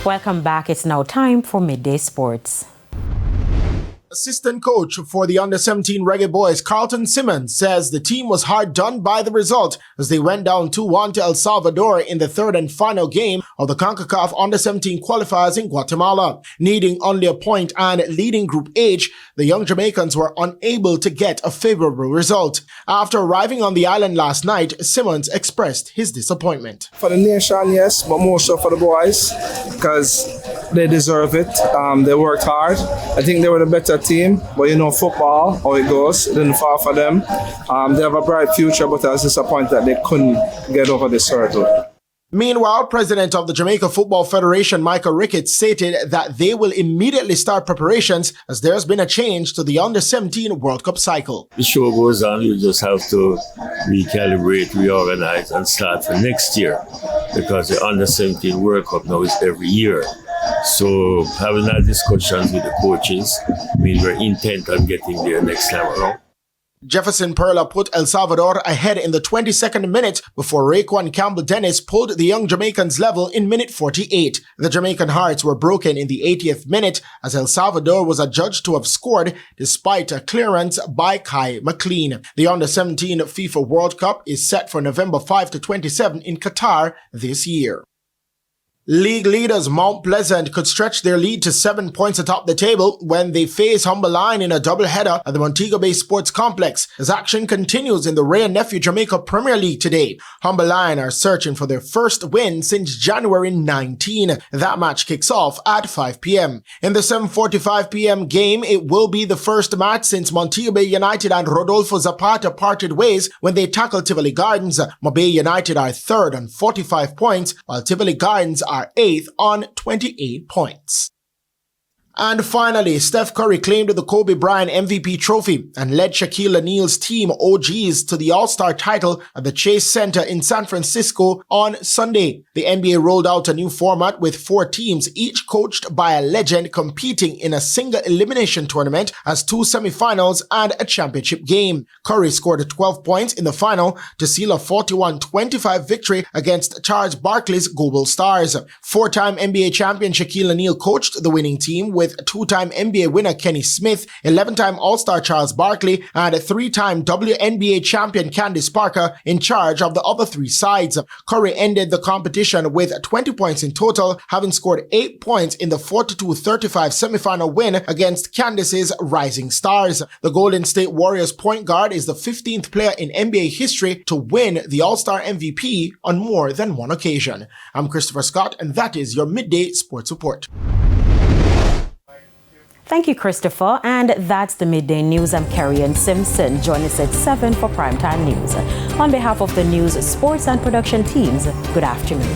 Welcome back. It's now time for Midday Sports. Assistant coach for the U17 Reggae Boyz, Carlton Simmons, says the team was hard done by the result as they went down 2-1 to El Salvador in the third and final game of the CONCACAF Under-17 Qualifiers in Guatemala. Needing only a point and leading Group H, the young Jamaicans were unable to get a favorable result. After arriving on the island last night, Simmons expressed his disappointment. For the nation, yes, but more so for the boys because they deserve it. They worked hard. I think they were the better team, but you know football, how it goes, it didn't fall for them. They have a bright future, but I was disappointed that they couldn't get over this hurdle. Meanwhile, President of the Jamaica Football Federation, Michael Ricketts, stated that they will immediately start preparations as there has been a change to the Under-17 World Cup cycle. The show goes on, you just have to recalibrate, reorganize and start for next year because the Under-17 World Cup now is every year. So having our discussions with the coaches means we're intent on getting there next time around. Jefferson Perla put El Salvador ahead in the 22nd minute before Raekwon Campbell-Dennis pulled the young Jamaicans level in minute 48. The Jamaican hearts were broken in the 80th minute as El Salvador was adjudged to have scored despite a clearance by Kai McLean. The Under-17 FIFA World Cup is set for November 5 to 27 in Qatar this year. League leaders Mount Pleasant could stretch their lead to 7 points atop the table when they face Humber Line in a doubleheader at the Montego Bay Sports Complex as action continues in the Ray and Nephew Jamaica Premier League today. Humber Line are searching for their first win since January 19. That match kicks off at 5 p.m. In the 7:45 p.m. game, it will be the first match since Montego Bay United and Rodolfo Zapata parted ways when they tackled Tivoli Gardens. Mobay United are third on 45 points, while Tivoli Gardens are 8th on 28 points. And finally, Steph Curry claimed the Kobe Bryant MVP trophy and led Shaquille O'Neal's team OGs to the All-Star title at the Chase Center in San Francisco on Sunday. The NBA rolled out a new format with 4 teams, each coached by a legend, competing in a single elimination tournament as 2 semifinals and a championship game. Curry scored 12 points in the final to seal a 41-25 victory against Charles Barkley's Global Stars. 4-time NBA champion Shaquille O'Neal coached the winning team with 2-time NBA winner Kenny Smith, 11-time All-Star Charles Barkley, and 3-time WNBA champion Candace Parker in charge of the other 3 sides. Curry ended the competition with 20 points in total, having scored 8 points in the 42-35 semifinal win against Candace's Rising Stars. The Golden State Warriors point guard is the 15th player in NBA history to win the All-Star MVP on more than one occasion. I'm Christopher Scott, and that is your Midday Sports Report. Thank you, Christopher. And that's the Midday News. I'm Carrie-Ann Simpson. Join us at 7 for Primetime News. On behalf of the news, sports and production teams, good afternoon.